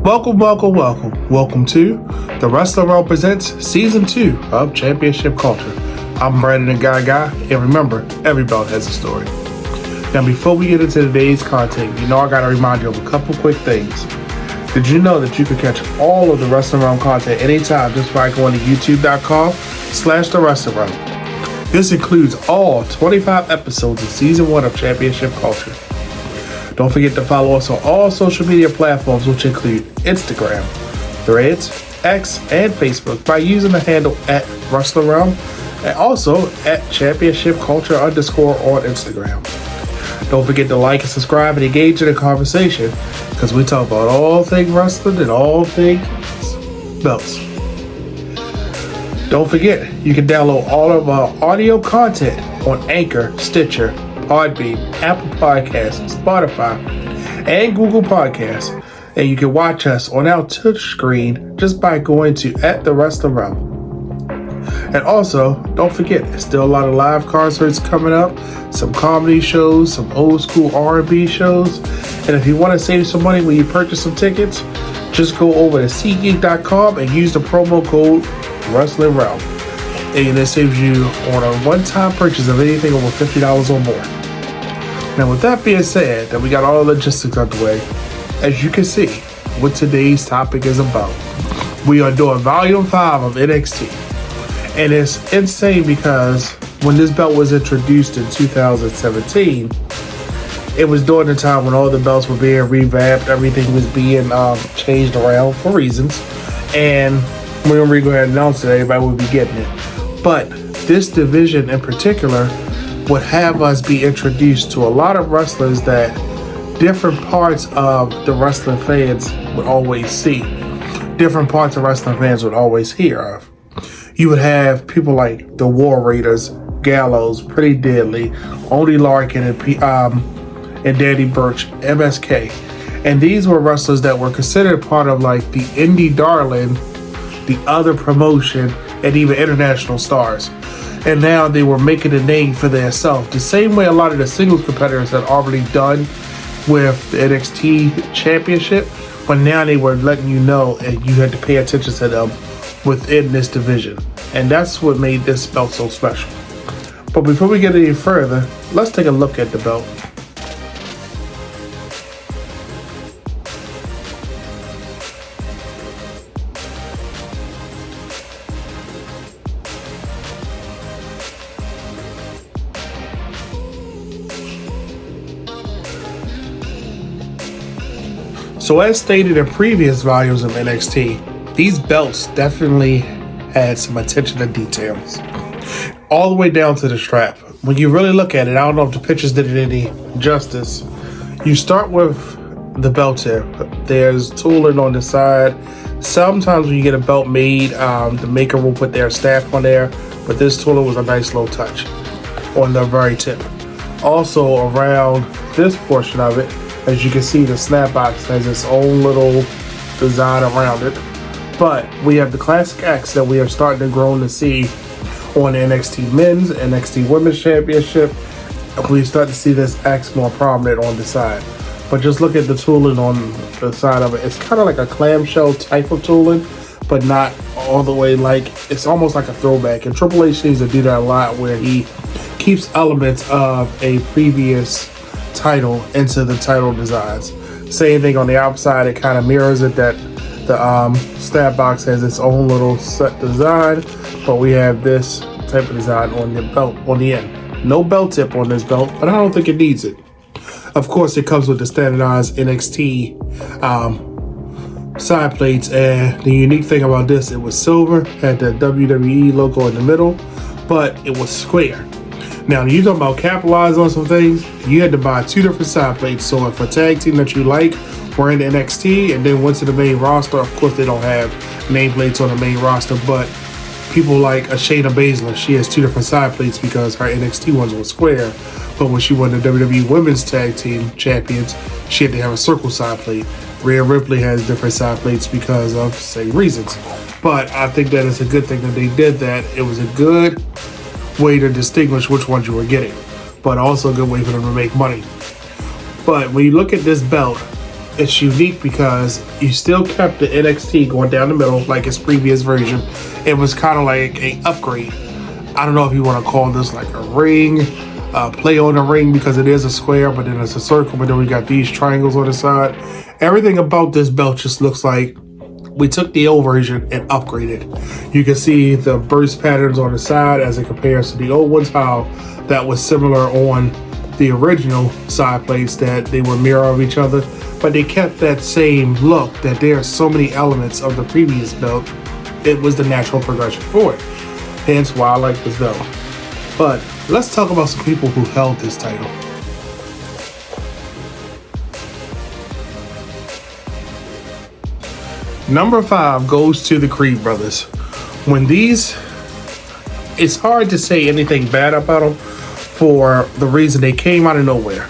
Welcome to the Wrestling Realm Presents Season 2 of Championship Culture. I'm Brandon and Guy, and remember, every belt has a story. Now, before we get into today's content, I gotta remind you of a couple quick things. Did you know that you can catch all of the Wrestling Realm content anytime just by going to youtube.com/The Wrestling Realm? This includes all 25 episodes of Season 1 of Championship Culture. Don't forget to follow us on all social media platforms, which include Instagram, Threads, X, and Facebook by using the handle @WrestleRealm and also @ChampionshipCulture_ on Instagram. Don't forget to like and subscribe and engage in the conversation because we talk about all things wrestling and all things belts. Don't forget, you can download all of our audio content on Anchor, Stitcher, Podbean, Apple Podcasts, Spotify, and Google Podcasts. And you can watch us on our touch screen just by going to @The Wrestling Realm. And also, don't forget, there's still a lot of live concerts coming up, some comedy shows, some old school R&B shows. And if you want to save some money when you purchase some tickets, just go over to SeatGeek.com and use the promo code Wrestling Realm. And that saves you on a one-time purchase of anything over $50 or more. Now, with that being said, that we got all the logistics out the way, as you can see, what today's topic is about. We are doing Volume 5 of NXT. And it's insane because when this belt was introduced in 2017, it was during the time when all the belts were being revamped, everything was being changed around for reasons. And when we go ahead and announce it, everybody would be getting it. But this division in particular would have us be introduced to a lot of wrestlers that different parts of the wrestling fans would always see. Different parts of wrestling fans would always hear of. You would have people like the War Raiders, Gallows, Pretty Deadly, Oney Larkin, and Danny Burch, MSK. And these were wrestlers that were considered part of like the indie darling, the other promotion, and even international stars. And now they were making a name for themselves. The same way a lot of the singles competitors had already done with the NXT championship, but now they were letting you know and you had to pay attention to them within this division. And that's what made this belt so special. But before we get any further, let's take a look at the belt. So as stated in previous volumes of NXT, these belts definitely had some attention to details. All the way down to the strap. When you really look at it, I don't know if the pictures did it any justice. You start with the belt tip. There's tooling on the side. Sometimes when you get a belt made, the maker will put their stamp on there, but this tooling was a nice little touch on the very tip. Also around this portion of it, as you can see, the snap box has its own little design around it. But we have the classic X that we are starting to grow to see on the NXT Men's, NXT Women's Championship. We start to see this X more prominent on the side. But just look at the tooling on the side of it. It's kind of like a clamshell type of tooling, but not all the way like, it's almost like a throwback. And Triple H needs to do that a lot where he keeps elements of a previous title into the title designs. Same thing on the outside, it kind of mirrors it, that the stab box has its own little set design, but we have this type of design on the belt on the end. No belt tip on this belt, but I don't think it needs it. Of course, it comes with the standardized NXT side plates, and the unique thing about this, it was silver, had the WWE logo in the middle, but it was square. Now, you talking about capitalize on some things, you had to buy two different side plates. So if a tag team that you like were in the NXT and then went to the main roster, of course they don't have nameplates on the main roster, but people like Shayna Baszler, she has two different side plates because her NXT ones were square. But when she won the WWE Women's Tag Team Champions, she had to have a circle side plate. Rhea Ripley has different side plates because of same reasons. But I think that it's a good thing that they did that. It was a good way to distinguish which ones you were getting, but also a good way for them to make money. But when you look at this belt, it's unique because you still kept the NXT going down the middle like its previous version. It was kind of like an upgrade. I don't know if you want to call this like a ring, play on the ring, because it is a square, but then it's a circle, but then we got these triangles on the side. Everything about this belt just looks like we took the old version and upgraded. You can see the burst patterns on the side as it compares to the old ones, how that was similar on the original side plates, that they were mirror of each other, but they kept that same look, that there are so many elements of the previous belt. It was the natural progression for it. Hence why I like this belt. But let's talk about some people who held this title. Number 5 goes to the Creed brothers. It's hard to say anything bad about them for the reason they came out of nowhere.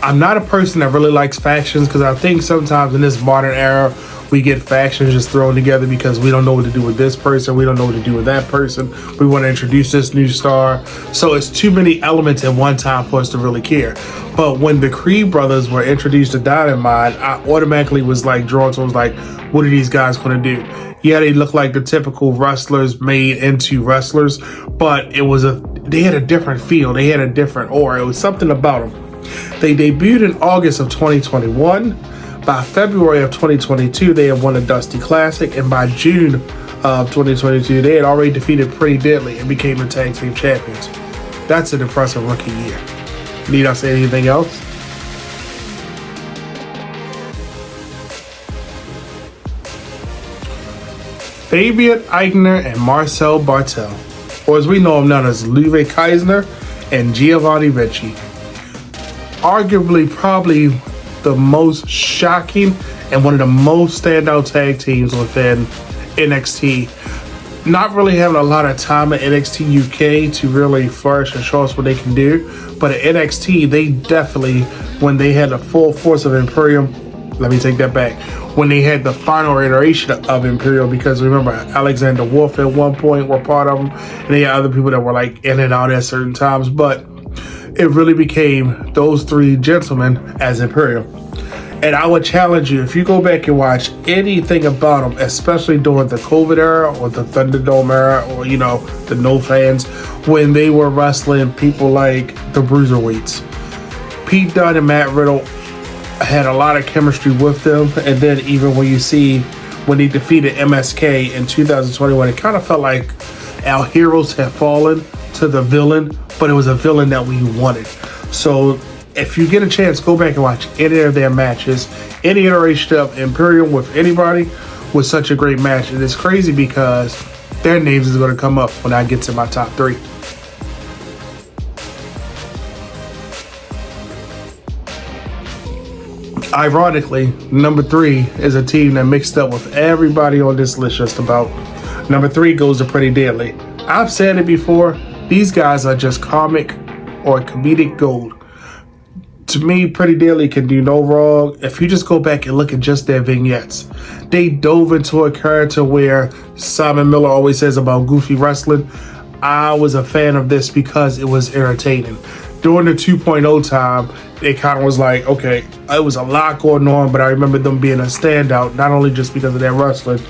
I'm not a person that really likes factions, because I think sometimes in this modern era, we get factions just thrown together because we don't know what to do with this person, we don't know what to do with that person, we want to introduce this new star. So it's too many elements at one time for us to really care. But when the Creed brothers were introduced to Dynamite, I automatically was like drawn to, was like, what are these guys going to do? Yeah, they look like the typical wrestlers made into wrestlers, but they had a different feel, they had a different aura, it was something about them. They debuted in August of 2021. By February of 2022, they had won a Dusty Classic, and by June of 2022, they had already defeated Pretty Deadly and became the tag team champions. That's an impressive rookie year. Need I say anything else? Fabian Aichner and Marcel Bartel, or as we know them now as Luve Keisner and Giovanni Ricci. Arguably, probably the most shocking and one of the most standout tag teams within NXT. Not really having a lot of time at NXT UK to really flourish and show us what they can do, but at NXT, they definitely, when they had the full force of Imperium, let me take that back, when they had the final iteration of Imperium, because remember, Alexander Wolf at one point were part of them, and they had other people that were like in and out at certain times, but it really became those three gentlemen as Imperium. And I would challenge you, if you go back and watch anything about them, especially during the COVID era or the Thunderdome era, or, the no fans, when they were wrestling people like the Bruiserweights. Pete Dunne and Matt Riddle had a lot of chemistry with them. And then even when you see when they defeated MSK in 2021, it kind of felt like our heroes had fallen to the villain, but it was a villain that we wanted. So if you get a chance, go back and watch any of their matches. Any iteration of Imperium with anybody was such a great match. And it's crazy because their names is going to come up when I get to my top 3. Ironically, number 3 is a team that mixed up with everybody on this list just about. Number 3 goes to Pretty Deadly. I've said it before, these guys are just comic or comedic gold. To me, Pretty Deadly can do no wrong. If you just go back and look at just their vignettes, they dove into a character where Simon Miller always says about goofy wrestling. I was a fan of this because it was entertaining. During the 2.0 time, it kind of was like, okay, it was a lot going on, but I remember them being a standout, not only just because of their wrestling,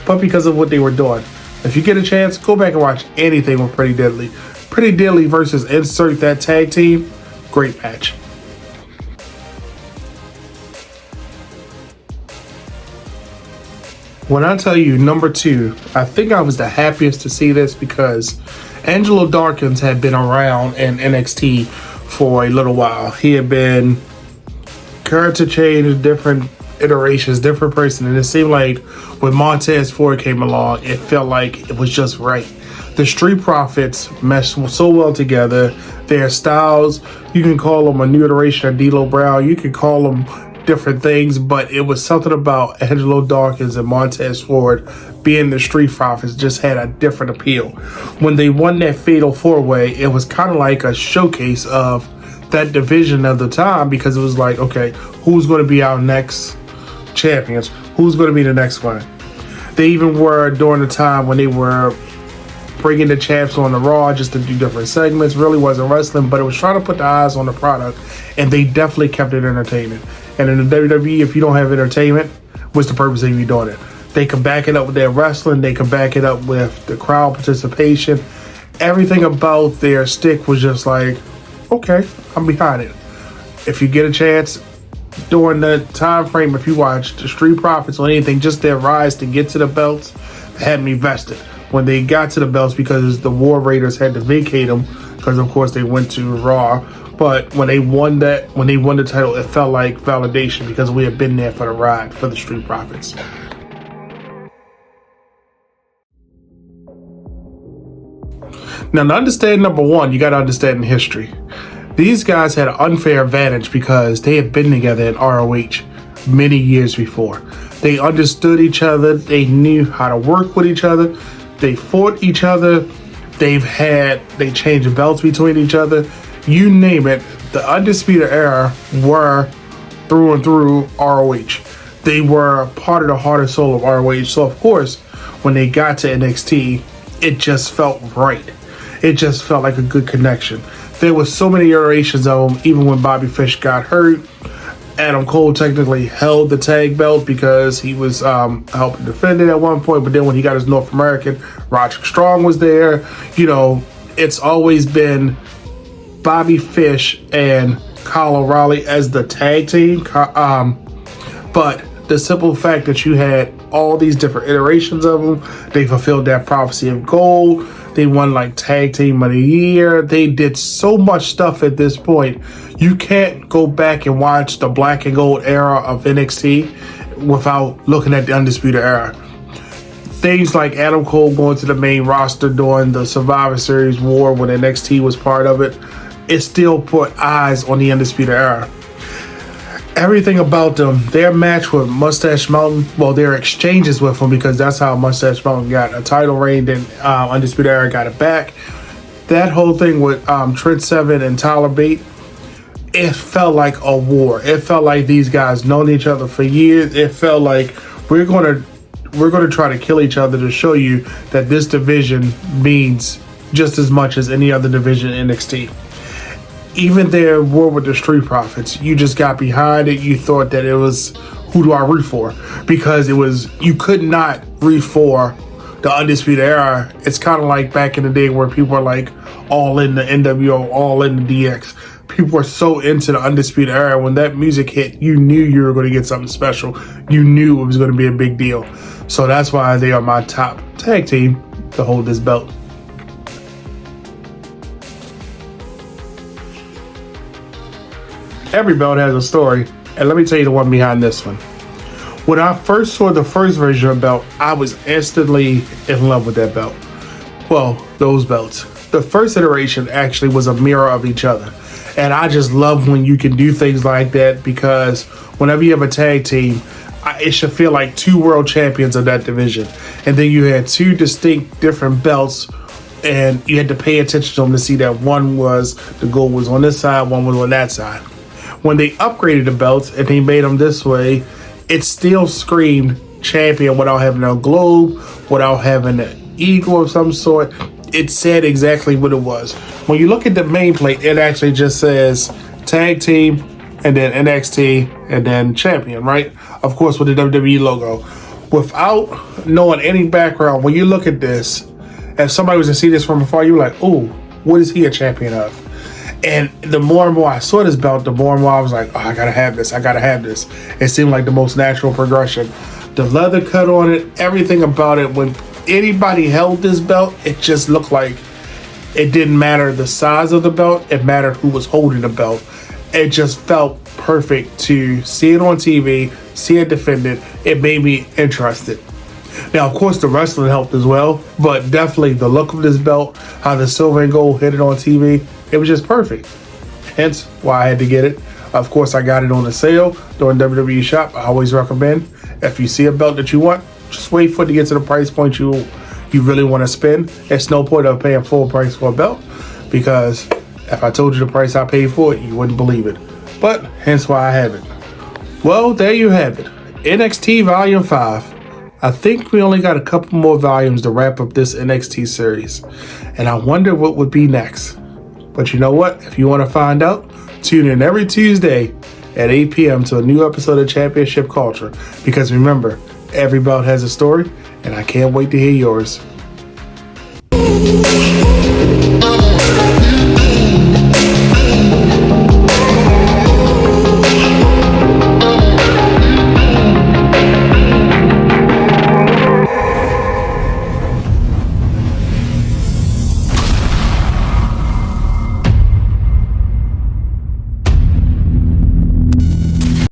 but because of what they were doing. If you get a chance, go back and watch anything with Pretty Deadly. Pretty Deadly versus insert that tag team, great match. When I tell you number 2, I think I was the happiest to see this because Angelo Dawkins had been around in NXT for a little while. He had been character change, different iterations, different person, and it seemed like when Montez Ford came along, it felt like it was just right. The Street Profits meshed so well together. Their styles, you can call them a new iteration of D'Lo Brown, you can call them different things, but it was something about Angelo Dawkins and Montez Ford being the Street Profits just had a different appeal. When they won that Fatal 4-Way, it was kind of like a showcase of that division of the time, because it was like, okay, who's going to be our next champions? Who's going to be the next one? They even were during the time when they were bringing the champs on the Raw just to do different segments. Really wasn't wrestling, but it was trying to put the eyes on the product, and they definitely kept it entertaining. And in the WWE, if you don't have entertainment, what's the purpose of you doing it? They can back it up with their wrestling. They can back it up with the crowd participation. Everything about their stick was just like, okay, I'm behind it. If you get a chance during the time frame, if you watch the Street Profits or anything, just their rise to get to the belts had me vested. When they got to the belts, because the War Raiders had to vacate them, because of course they went to Raw. But when they won the title, it felt like validation because we had been there for the ride for the Street Profits. Now, to understand number one, you got to understand history. These guys had an unfair advantage because they had been together in ROH many years before. They understood each other. They knew how to work with each other. They fought each other. They changed belts between each other. You name it, the Undisputed Era were through and through ROH. They were part of the heart and soul of ROH. So, of course, when they got to NXT, it just felt right. It just felt like a good connection. There was so many iterations of them, even when Bobby Fish got hurt. Adam Cole technically held the tag belt because he was helping defend it at one point. But then when he got his North American, Roderick Strong was there. You know, it's always been Bobby Fish and Kyle O'Reilly as the tag team. But the simple fact that you had all these different iterations of them, they fulfilled that prophecy of gold. They won like tag team of the year. They did so much stuff at this point. You can't go back and watch the black and gold era of NXT without looking at the Undisputed Era. Things like Adam Cole going to the main roster during the Survivor Series war when NXT was part of it, it still put eyes on the Undisputed Era. Everything about them, their match with Mustache Mountain, well, their exchanges with him, because that's how Mustache Mountain got a title reign, then Undisputed Era got it back. That whole thing with Trent Seven and Tyler Bate, it felt like a war. It felt like these guys known each other for years. It felt like we're gonna try to kill each other to show you that this division means just as much as any other division in NXT. Even their war with the Street Profits, you just got behind it. You thought that it was, who do I root for? Because it was, you could not root for the Undisputed Era. It's kind of like back in the day where people were like all in the NWO, all in the DX. People were so into the Undisputed Era. When that music hit, you knew you were going to get something special. You knew it was going to be a big deal. So that's why they are my top tag team to hold this belt. Every belt has a story, and let me tell you the one behind this one. When I first saw the first version of the belt, I was instantly in love with that belt. Well, those belts. The first iteration actually was a mirror of each other. And I just love when you can do things like that, because whenever you have a tag team, it should feel like two world champions of that division. And then you had two distinct different belts, and you had to pay attention to them to see that one was, the gold was on this side, one was on that side. When they upgraded the belts and they made them this way, it still screamed champion without having a globe, without having an eagle of some sort. It said exactly what it was. When you look at the main plate, it actually just says tag team and then NXT and then champion, right? Of course, with the WWE logo. Without knowing any background, when you look at this, if somebody was to see this from afar, you're like, ooh, what is he a champion of? And the more and more I saw this belt, the more and more I was like, oh, I gotta have this. I gotta have this. It seemed like the most natural progression. The leather cut on it, everything about it. When anybody held this belt, it just looked like it didn't matter the size of the belt. It mattered who was holding the belt. It just felt perfect to see it on TV, see it defended. It made me interested. Now, of course, the wrestling helped as well, but definitely the look of this belt, how the silver and gold hit it on TV, it was just perfect. Hence why I had to get it. Of course, I got it on the sale during WWE Shop. I always recommend, if you see a belt that you want, just wait for it to get to the price point you really want to spend. It's no point of paying full price for a belt, because if I told you the price I paid for it, you wouldn't believe it. But hence why I have it. Well, there you have it. NXT Volume 5. I think we only got a couple more volumes to wrap up this NXT series, and I wonder what would be next. But you know what? If you want to find out, tune in every Tuesday at 8 p.m. to a new episode of Championship Culture. Because remember, every belt has a story, and I can't wait to hear yours.